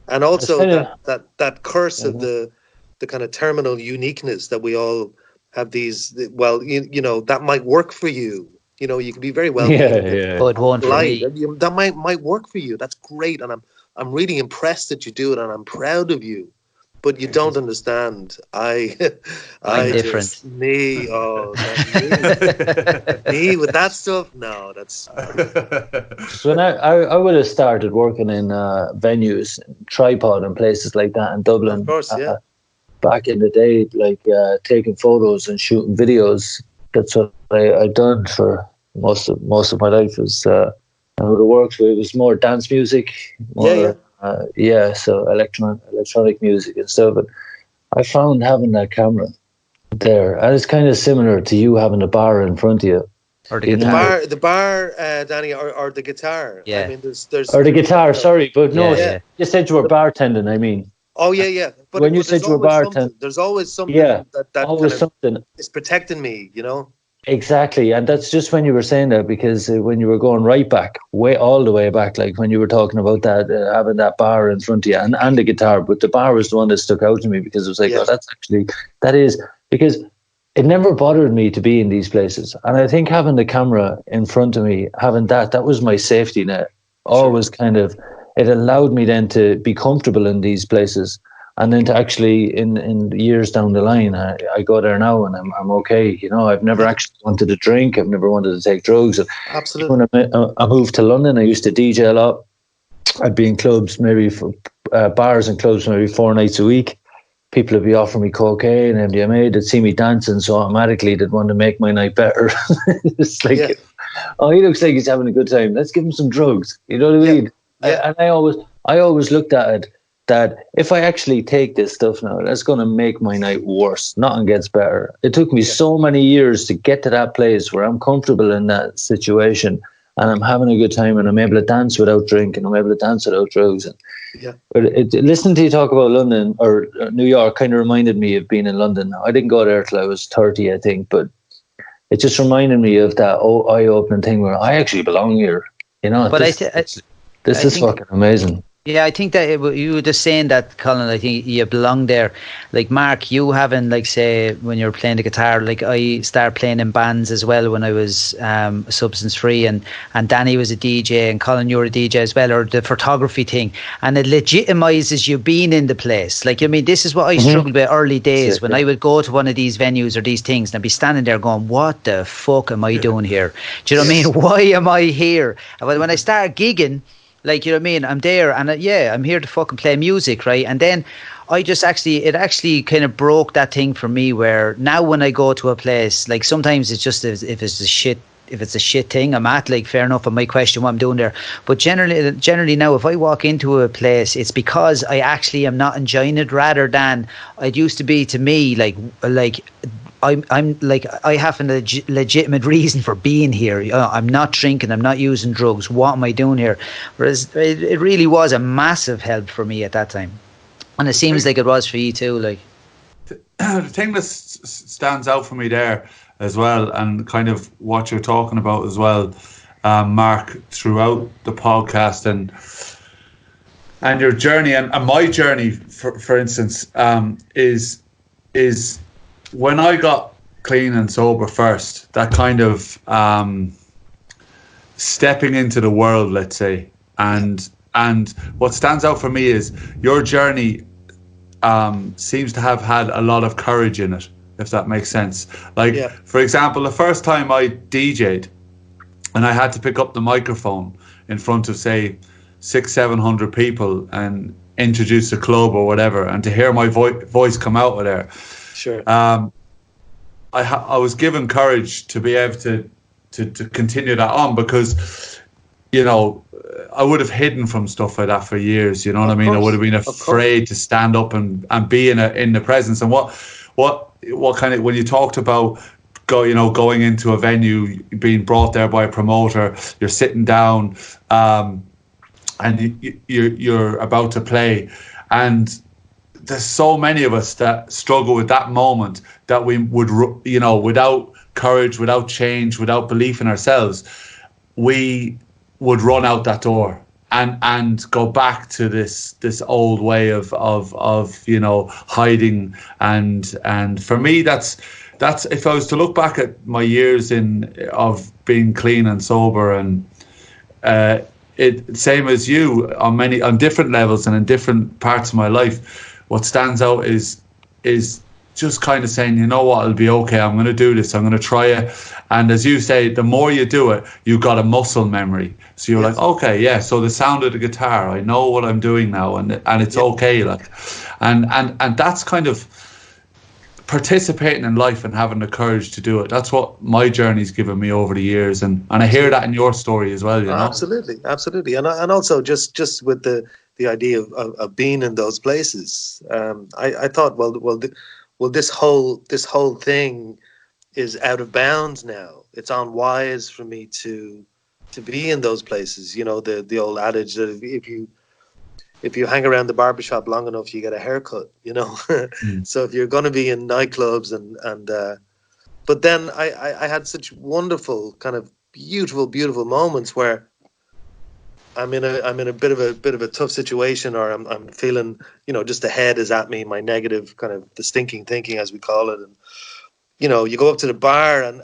and also that curse of the kind of terminal uniqueness that we all have. These, well, that might work for you. You can be very well. But it won't for me. That might work for you. That's great, and I'm really impressed that you do it, and I'm proud of you. But you don't understand. I'm different. Me with that stuff. No, that's. When I would have started working in venues, Tripod and places like that in Dublin. Of course, yeah. back in the day, like taking photos and shooting videos. That's what I done for most of my life. Was and what it worked with, it was more dance music, more, so electronic music and stuff. But I found having that camera there, and it's kind of similar to you having a bar in front of you. Or the bar, Danny, or the guitar. Yeah. I mean, there's or the guitar. Sorry, but no, Yeah. you said you were bartending. I mean. Oh yeah. But when you said you were bartending, there's always something that always something is protecting me, you know. Exactly, and that's just when you were saying that, because when you were going right back, all the way back, like when you were talking about that, having that bar in front of you and the guitar, but the bar was the one that stuck out to me, because it was like, that is, because it never bothered me to be in these places. And I think having the camera in front of me, having that was my safety net. Always kind of, it allowed me then to be comfortable in these places. And then to actually, in years down the line, I go there now and I'm okay. You know, I've never actually wanted to drink. I've never wanted to take drugs. Absolutely. When I moved to London, I used to DJ a lot. I'd be in clubs, maybe for bars and clubs, maybe 4 nights a week. People would be offering me cocaine, MDMA. They'd see me dancing, so automatically they'd want to make my night better. It's like, oh, he looks like he's having a good time. Let's give him some drugs. You know what I mean? Yeah. And I always looked at it that if I actually take this stuff now, that's going to make my night worse. Nothing gets better. It took me so many years to get to that place where I'm comfortable in that situation and I'm having a good time and I'm able to dance without drink and I'm able to dance without drugs. But listening to you talk about London or New York kind of reminded me of being in London. I didn't go there till I was 30, I think, but it just reminded me of that eye-opening thing where I actually belong here. You know, but this is fucking amazing. Yeah, I think that you were just saying that, Colin. I think you belong there. Like Mark, you having, like, say, when you're playing the guitar, like I started playing in bands as well when I was substance free, and Danny was a DJ, and Colin, you were a DJ as well, or the photography thing, and it legitimizes you being in the place. Like, I mean, this is what I struggled with early days when I would go to one of these venues or these things, and I'd be standing there going, "What the fuck am I doing here? Do you know what I mean? Why am I here?" And when I started gigging, like, you know what I mean? I'm there and I'm here to fucking play music, right? And then it actually kind of broke that thing for me where now when I go to a place, like sometimes it's just if it's a shit thing I'm at, like, fair enough, I might question what I'm doing there. But generally now, if I walk into a place, it's because I actually am not enjoying it, rather than it used to be to me, like I'm like, I have a legitimate reason for being here. I'm not drinking, I'm not using drugs. What am I doing here? Whereas it really was a massive help for me at that time, and it seems like it was for you too. Like, the thing that stands out for me there as well, and kind of what you're talking about as well, Mark, throughout the podcast and your journey and my journey, for instance, is when I got clean and sober first, that kind of stepping into the world, let's say, and what stands out for me is your journey seems to have had a lot of courage in it, if that makes sense. Like, for example, the first time I DJ'd and I had to pick up the microphone in front of, say, 600-700 people and introduce a club or whatever, and to hear my voice come out of there. Sure. I was given courage to be able to continue that on, because, you know, I would have hidden from stuff like that for years. You know what I mean? I would have been afraid to stand up and be in the presence. And what kind of, when you talked about going into a venue, being brought there by a promoter, you're sitting down, and you're about to play, and there's so many of us that struggle with that moment, that we would, without courage, without change, without belief in ourselves, we would run out that door and go back to this old way of hiding. And for me, that's if I was to look back at my years of being clean and sober, and it same as you on different levels and in different parts of my life, what stands out is just kind of saying, you know what, it'll be okay. I'm going to do this. I'm going to try it. And as you say, the more you do it, you've got a muscle memory. So you're like, okay, yeah. So the sound of the guitar, I know what I'm doing now, and it's okay. Like, and that's kind of participating in life and having the courage to do it. That's what my journey's given me over the years, and I hear that in your story as well. You know, absolutely, and also just with the idea of being in those places. I thought, well, this whole thing is out of bounds now. It's unwise for me to be in those places. You know, the old adage that if you hang around the barbershop long enough, you get a haircut, you know. So if you're going to be in nightclubs and but then I had such wonderful, kind of beautiful moments where I'm in a bit of a tough situation, or I'm feeling, you know, just the head is at me, my negative kind of the stinking thinking, as we call it. And, you know, you go up to the bar and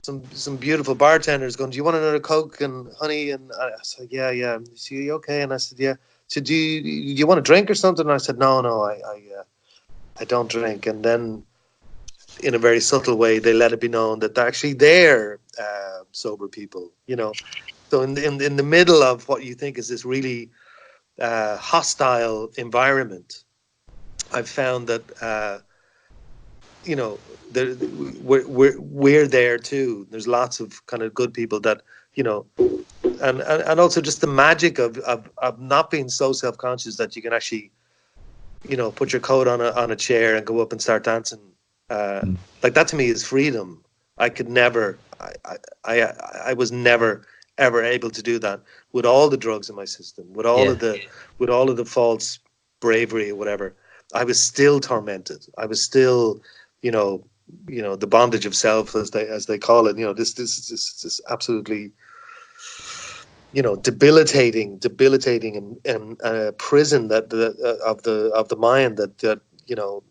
some beautiful bartenders going, "Do you want another Coke and honey?" And I said, "Yeah." Is he okay? And I said, "Yeah." So do you want a drink or something? And I said, No, I don't drink. And then, in a very subtle way, they let it be known that they're sober people, you know. So in the middle of what you think is this really hostile environment, I've found that you know, we're there too. There's lots of kind of good people that, you know, and also just the magic of not being so self-conscious that you can actually, you know, put your coat on a chair and go up and start dancing. Like that to me is freedom. I could never. I was never ever able to do that with all the drugs in my system, with all of the false bravery or whatever. I was still tormented. I was still, you know, the bondage of self, as they call it. You know, this absolutely, you know, debilitating and prison that of the mind that you know,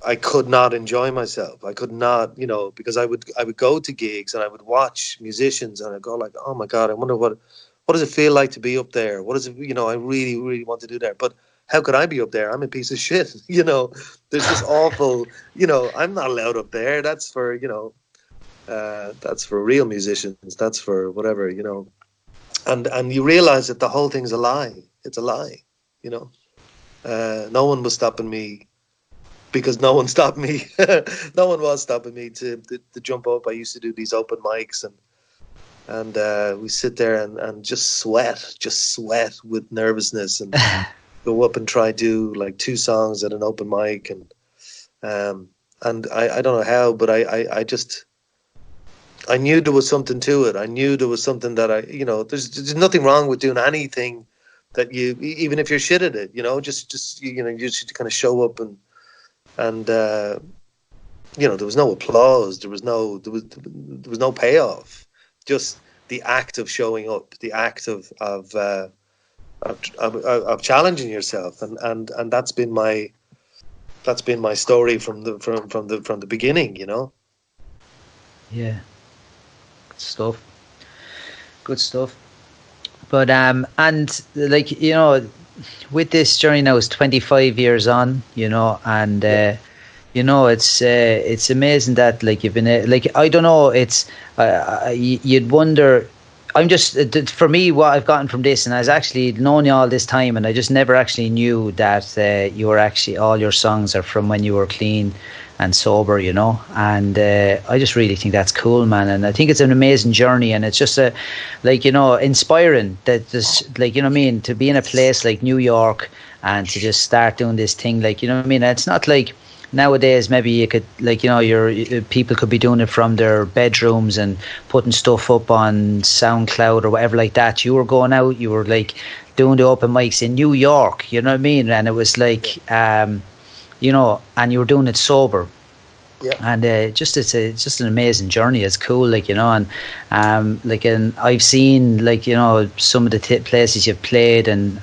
I could not enjoy myself. I could not, you know, because I would go to gigs and I would watch musicians and I'd go like, oh my God, I wonder what does it feel like to be up there? What is it, you know, I really, really want to do that. But how could I be up there? I'm a piece of shit, you know. There's this awful, you know, I'm not allowed up there. That's for, you know, that's for real musicians. That's for whatever, you know. And you realize that the whole thing's a lie. It's a lie, you know. No one was stopping me, because no one stopped me. No one was stopping me to jump up. I used to do these open mics and we sit there and just sweat with nervousness and go up and try do like 2 songs at an open mic and I don't know how, but I knew there was something to it. I knew there was something that you know, there's nothing wrong with doing anything that you, even if you're shit at it, you know, just you know, you should kind of show up and you know, there was no applause, there was no payoff, just the act of showing up, the act of challenging yourself, and that's been my story from the beginning, you know. Yeah, good stuff. But and like, you know, with this journey now, it's 25 years on, you know, and you know, it's amazing that like you've been like, I don't know, it's you'd wonder. I'm just, for me, what I've gotten from this, and I was actually known you all this time, and I just never actually knew that you were actually, all your songs are from when you were clean and sober, you know. And I just really think that's cool, man. And I think it's an amazing journey, and it's just like, you know, inspiring that this, like, you know what I mean, to be in a place like New York and to just start doing this thing, like, you know what I mean. It's not like nowadays maybe you could, like, you know, people could be doing it from their bedrooms and putting stuff up on SoundCloud or whatever like that. You were going out, you were like doing the open mics in New York, you know what I mean, and it was like you know, and you were doing it sober. Yeah. And it's just an amazing journey. It's cool, like, you know, and like, and I've seen, like, you know, some of the places you've played and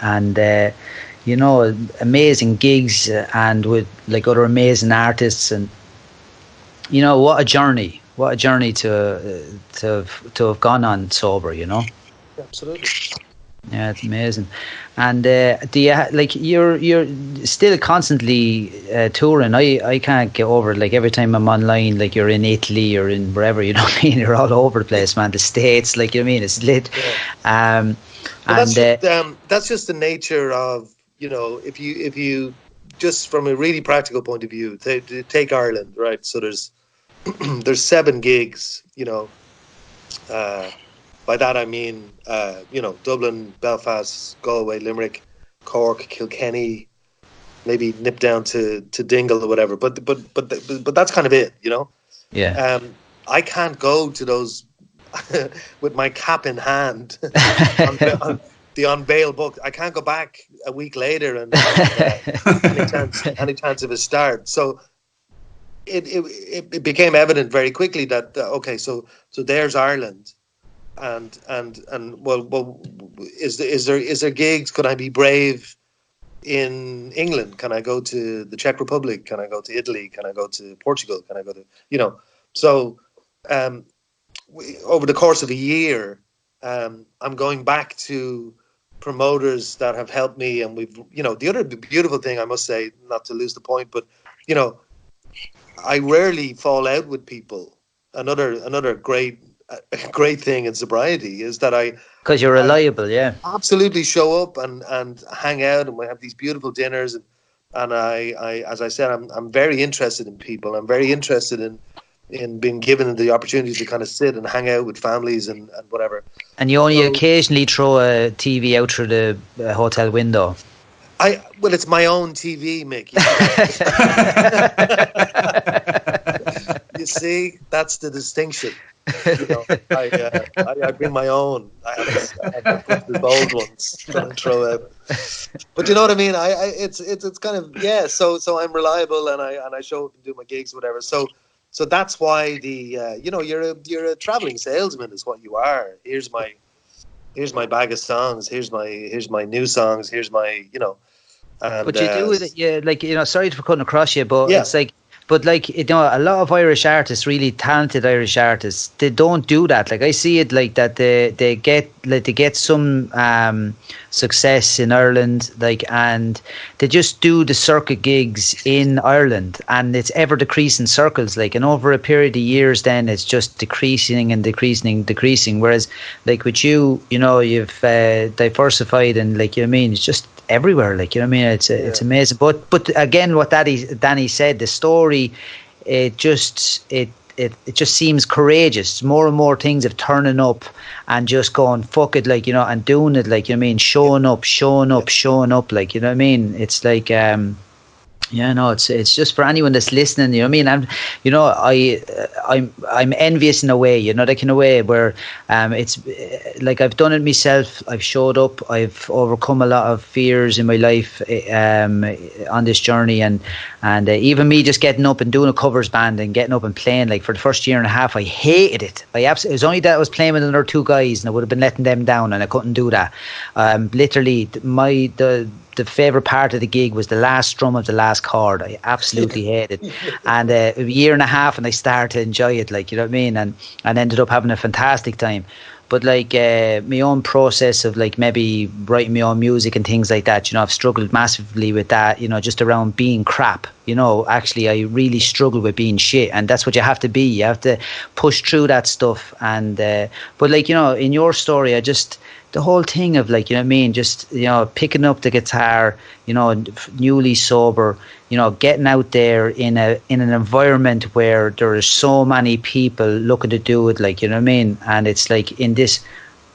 you know, amazing gigs and with like other amazing artists, and you know, what a journey to have gone on sober, you know. Absolutely. Yeah, it's amazing. And do you like, you're still constantly touring? I can't get over it. Like, every time I'm online, like, you're in Italy or in wherever, you know what I mean, you're all over the place, man. The States, like, you know what I mean, it's lit. Yeah. And that's just the nature of, you know, if you just from a really practical point of view, take Ireland, right? So there's 7 gigs, you know. By that I mean, you know, Dublin, Belfast, Galway, Limerick, Cork, Kilkenny, maybe nip down to Dingle or whatever. But that's kind of it, you know. Yeah. I can't go to those with my cap in hand on the unveil book. I can't go back a week later and any chance of a start. So it became evident very quickly that okay, so there's Ireland, and well, is there gigs? Could I be brave in England? Can I go to the Czech Republic? Can I go to Italy? Can I go to Portugal? Can I go to, you know? So over the course of a year, I'm going back to promoters that have helped me, and we've, you know, the other beautiful thing, I must say, not to lose the point, but you know, I rarely fall out with people. Another great thing in sobriety is that because you're reliable, yeah, absolutely show up and hang out, and we have these beautiful dinners, and I as I said, I'm very interested in people. I'm very interested in being given the opportunity to kind of sit and hang out with families and whatever. And you only occasionally throw a TV out through the hotel window. Well, it's my own TV, Mick. You see, that's the distinction. You know, I bring my own. I have the old ones that I throw out. But you know what I mean? It's kind of, yeah. So I'm reliable, and I show up and do my gigs, whatever. So that's why you know, you're a traveling salesman is what you are. Here's my bag of songs. Here's my new songs. Here's my, you know. And, but you do it, yeah. Like, you know, sorry for cutting across you, but yeah. It's like, but like, you know, a lot of Irish artists, really talented Irish artists, they don't do that. Like, I see it like that they get some success in Ireland, like, and they just do the circuit gigs in Ireland, and it's ever decreasing circles, like, and over a period of years, then it's just decreasing and decreasing. Whereas, like with you know, you've diversified, and like, you know what I mean, it's just everywhere, like, you know what I mean, it's amazing. But again, what Danny said, the story, it just seems courageous. More and more things have turning up and just going fuck it, like, you know, and doing it, like, you know what I mean, showing up, like, you know what I mean. It's like yeah, no, it's just for anyone that's listening, you know what I mean. And you know, I'm envious in a way, you know, like in a way where it's like I've done it myself. I've showed up. I've overcome a lot of fears in my life on this journey, and even me just getting up and doing a covers band and getting up and playing, like, for the first year and a half, I hated it. It was only that I was playing with another 2 guys, and I would have been letting them down, and I couldn't do that. Literally, the favourite part of the gig was the last strum of the last chord. I absolutely hated it. And a year and a half, and I started to enjoy it, like, you know what I mean, and ended up having a fantastic time. But like my own process of like maybe writing my own music and things like that, you know, I've struggled massively with that, you know, just around being crap. You know, actually, I really struggle with being shit, and that's what you have to be. You have to push through that stuff. And but like, you know, in your story, the whole thing of, like, you know what I mean, just, you know, picking up the guitar, you know, newly sober, you know, getting out there in an environment where there are so many people looking to do it, like, you know what I mean, and it's like in this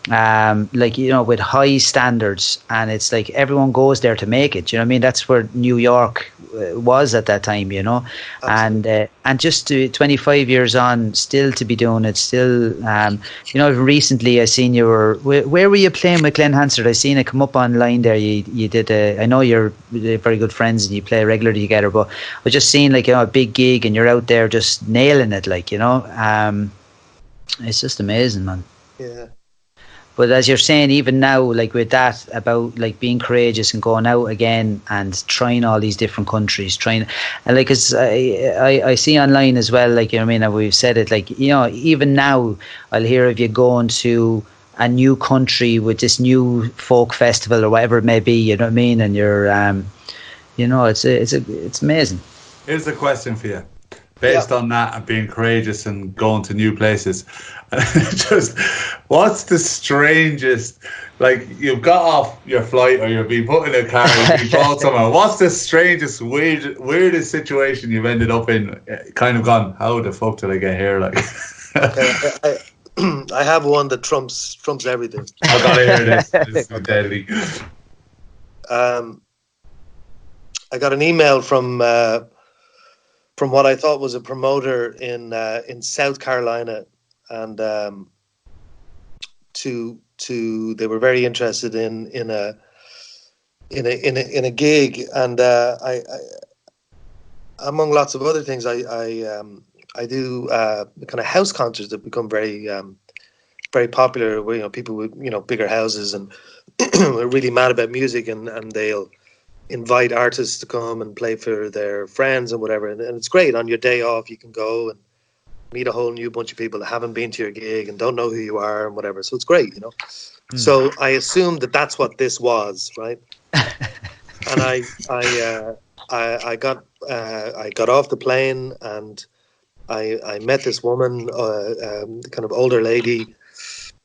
like, you know, with high standards, and it's like everyone goes there to make it, you know what I mean. That's where New York was at that time, you know. Absolutely. And just 25 years on, still to be doing it, still you know, recently I seen you were, where were you playing with Glen Hansard? I seen it come up online there. You did I know you're very good friends and you play regularly together, but I just seen, like, you know, a big gig and you're out there just nailing it, like, you know. It's just amazing, man. Yeah. But as you're saying, even now, like with that, about like being courageous and going out again and trying all these different countries, and like, cause I see online as well, like, you know what I mean, and we've said it, like, you know, even now I'll hear of you going to a new country with this new folk festival or whatever it may be, you know what I mean, and you're, you know, it's amazing. Here's the question for you. based on that and being courageous and going to new places. Just, what's the strangest, like, you've got off your flight or you've been put in a car, you've been brought somewhere, what's the strangest, weirdest situation you've ended up in, kind of gone, how the fuck did I get here? Like, I have one that trumps everything. I gotta hear this. This is deadly. I got an email from what I thought was a promoter in South Carolina, and they were very interested in a gig, and I among lots of other things, I do kind of house concerts that become very popular, where people with bigger houses and are really mad about music, and they'll invite artists to come and play for their friends and whatever, and it's great. On your day off, you can go and meet a whole new bunch of people that haven't been to your gig and don't know who you are and whatever. So it's great, So I assumed that that's what this was, right? And I got off the plane, and I met this woman, kind of older lady.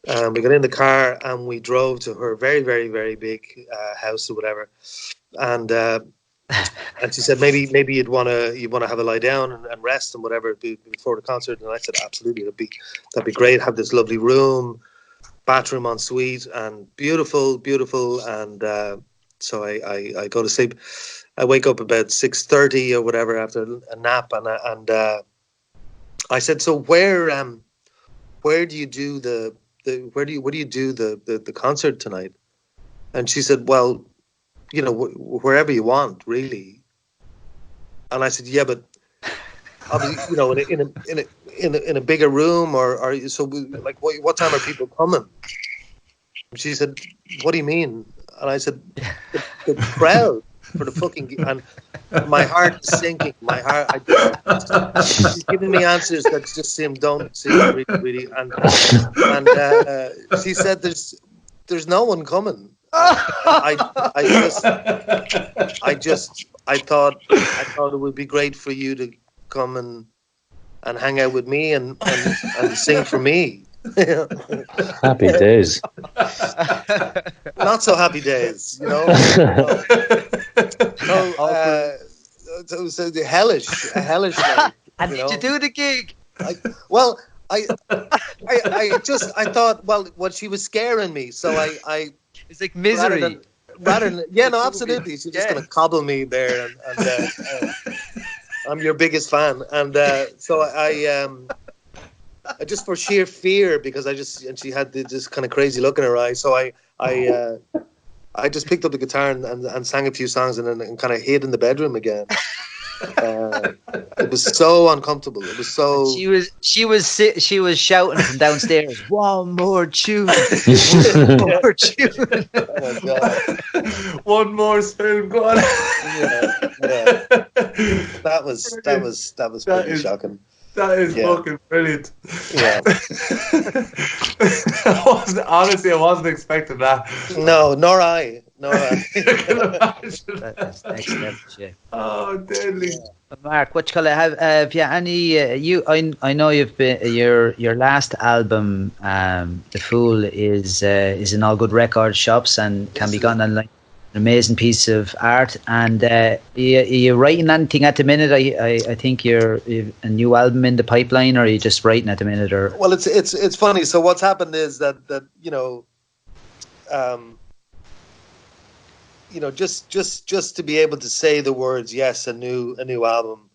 We got in the car and we drove to her very, very, very big house or whatever. And she said, maybe you'd want to have a lie down and rest and whatever before the concert. And I said, absolutely, that'd be great. Have this lovely room, bathroom en suite, and beautiful. And so I go to sleep. I wake up about 6:30 or whatever after a nap, and I said, so where do you do what do you do the concert tonight? And she said, well, wherever you want, really. And I said, yeah, but obviously, in a bigger room, or so like what time are people coming? And she said, what do you mean? And I said, the crowd for the fucking, and my heart is sinking. My heart, she's giving me answers that just don't seem really, really, and she said, there's no one coming. I thought it would be great for you to come and hang out with me and sing for me. Happy days. Not so happy days, So the hellish night. And did you do the gig? I thought, well, she was scaring me, so I it's like misery. Rather than absolutely. She's just going to cobble me there, and I'm your biggest fan, and so I just for sheer fear, because and she had this kind of crazy look in her eye, so I just picked up the guitar and sang a few songs, and then kind of hid in the bedroom again. It was so uncomfortable. It was so. She was shouting from downstairs, "One more tune, one more tune." Oh my God. One more spoon, go on. Yeah. That was pretty shocking. That is fucking brilliant. Yeah. Honestly, I wasn't expecting that. No, nor I. That's next level shit. Oh, deadly. Mark, what you call it? Have you any? I know you've been your last album, The Fool, is in all good record shops and can be gotten online. An amazing piece of art. And are you writing anything at the minute? I think you've a new album in the pipeline, or are you just writing at the minute? Or well, it's funny. So what's happened is that just to be able to say the words, yes, a new album,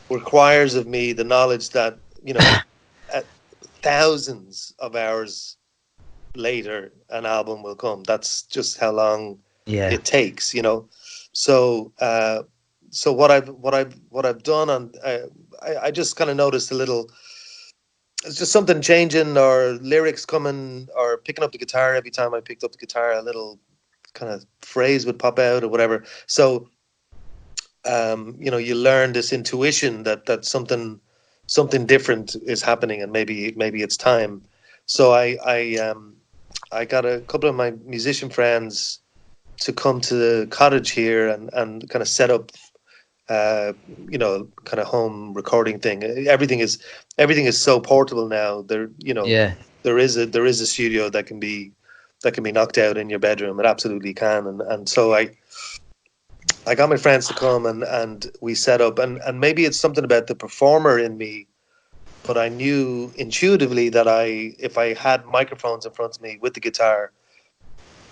requires of me the knowledge that thousands of hours later an album will come. That's just how long it takes, So what I've done, and I just kind of noticed a little. It's just something changing, or lyrics coming, or picking up the guitar. Every time I picked up the guitar, a little kind of phrase would pop out or whatever. So, you learn this intuition that something different is happening, and maybe it's time. So I got a couple of my musician friends to come to the cottage here and kind of set up kind of home recording thing. Everything is so portable now. There is a studio that can be knocked out in your bedroom. It absolutely can. And so I got my friends to come and we set up, and maybe it's something about the performer in me, but I knew intuitively that if I had microphones in front of me with the guitar,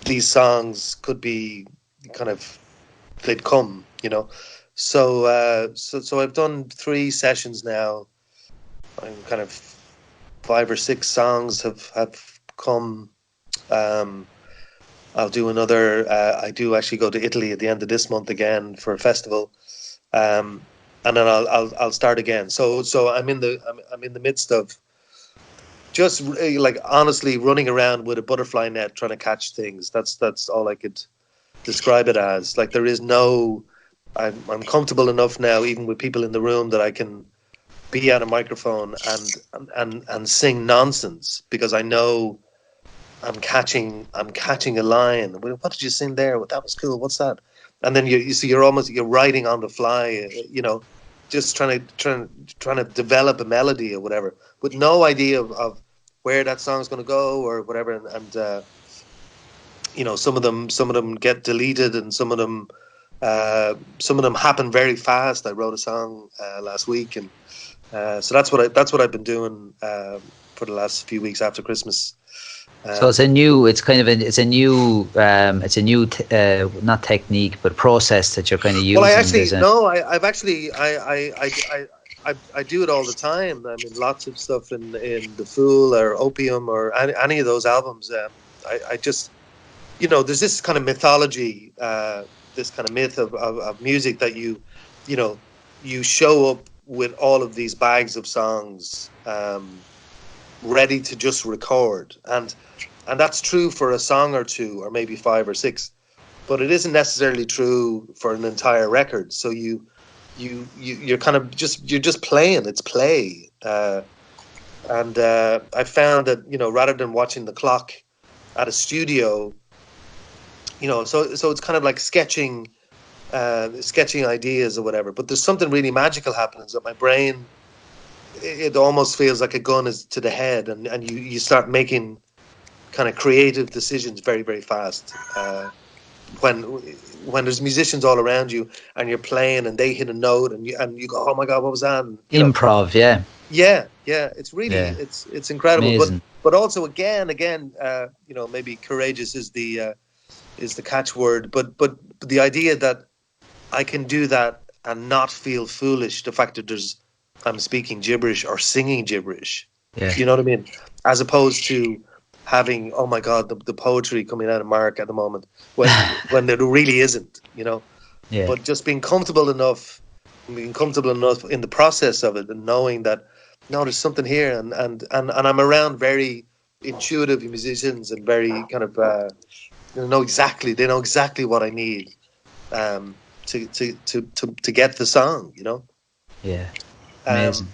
these songs could be they'd come, So I've done 3 sessions now. I'm kind of 5 or 6 songs have come. I'll do another. I do actually go to Italy at the end of this month again for a festival, and then I'll start again. So I'm in the midst of just like honestly running around with a butterfly net trying to catch things. That's all I could describe it as. Like there is no. I'm comfortable enough now, even with people in the room, that I can be at a microphone and sing nonsense because I know I'm catching a line. What did you sing there? That was cool. What's that? And then you see you're writing on the fly, just trying to develop a melody or whatever, with no idea of where that song's going to go or whatever. And some of them get deleted, and some of them happen very fast. I wrote a song last week, and so that's what I've been doing for the last few weeks after Christmas. So it's a new not technique but process that you're kind of using. Well, I do it all the time. I mean, lots of stuff in The Fool or Opium or any of those albums. I just, there's this kind of mythology, this kind of myth of music that you show up with all of these bags of songs ready to just record, and that's true for a song or two or maybe 5 or 6, but it isn't necessarily true for an entire record. So you're kind of just playing. It's play, and I found that rather than watching the clock at a studio, so it's kind of like sketching ideas or whatever. But there's something really magical happens that my brain, it almost feels like a gun is to the head, and you start making kind of creative decisions very, very fast. When there's musicians all around you and you're playing and they hit a note and you go, oh my God, what was that? And, improv, yeah. It's really it's incredible. Amazing. But also again, maybe courageous is the catchword. But the idea that I can do that and not feel foolish, the fact that I'm speaking gibberish or singing gibberish. Yeah. You know what I mean? As opposed to having, oh my God, the poetry coming out of Mark at the moment when there really isn't, Yeah. But just being comfortable enough in the process of it, and knowing that no, there's something here, and I'm around very intuitive musicians and very kind of they know exactly what I need to get the song, Yeah. Amazing.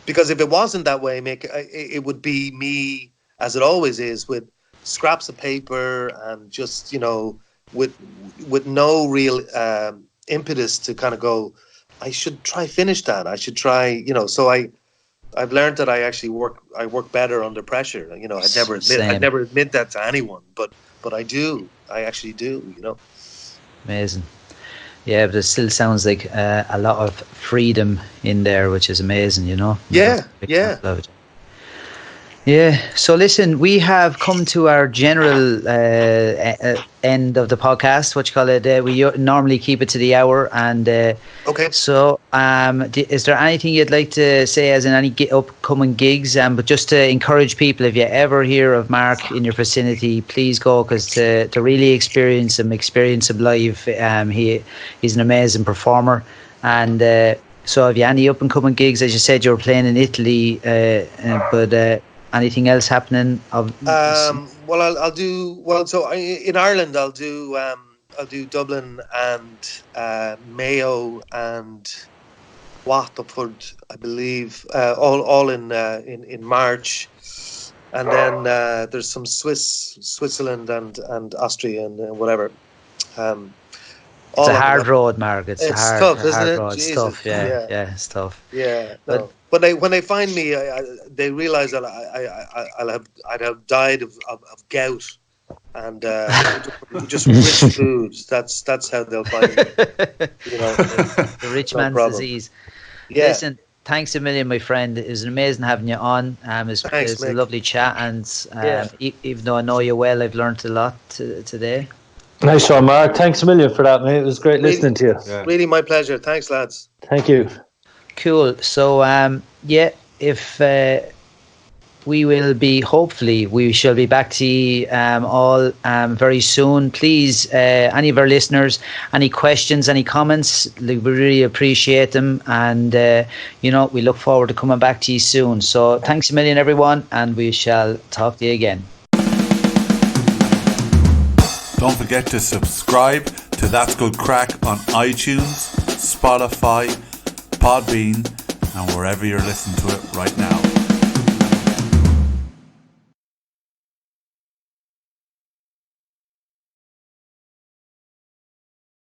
Because if it wasn't that way, Mick, it would be me, as it always is, with scraps of paper and just, with no real impetus to kind of go, I should try finish that. I should try, so I've learned that I work better under pressure. I'd never admit that to anyone, but I do. I actually do, Amazing. Yeah, but it still sounds like a lot of freedom in there, which is amazing, Yeah. Yeah. So listen, we have come to our general end of the podcast. What you call it? We normally keep it to the hour. And okay. So, is there anything you'd like to say, as in any upcoming gigs? But just to encourage people, if you ever hear of Mark in your vicinity, please go, because to really experience him live. He's an amazing performer, and so if you have any up and coming gigs, as you said, you were playing in Italy, but. Anything else happening? Well, I'll do well. So in Ireland, I'll do Dublin and Mayo and Waterford, I believe, all in March, and then there's some Switzerland and Austria and whatever. It's a hard road, Mark. It's hard, tough, isn't hard it? road. It's Jesus. tough, yeah, it's tough. Yeah, no. But when they find me, they realise that I'd have died of gout and just rich foods. That's how they'll find me. The rich man's disease. Yeah. Listen, thanks a million, my friend. It was amazing having you on. It was a lovely chat, and even though I know you well, I've learned a lot today. Nice one, Mark. Thanks a million for that, mate. It was great listening to you. Yeah. Really my pleasure. Thanks, lads. Thank you. Cool. So, if hopefully we shall be back to you all very soon. Please, any of our listeners, any questions, any comments, we really appreciate them. And, we look forward to coming back to you soon. So thanks a million, everyone, and we shall talk to you again. Don't forget to subscribe to That's Good Craic on iTunes, Spotify, Podbean, and wherever you're listening to it right now.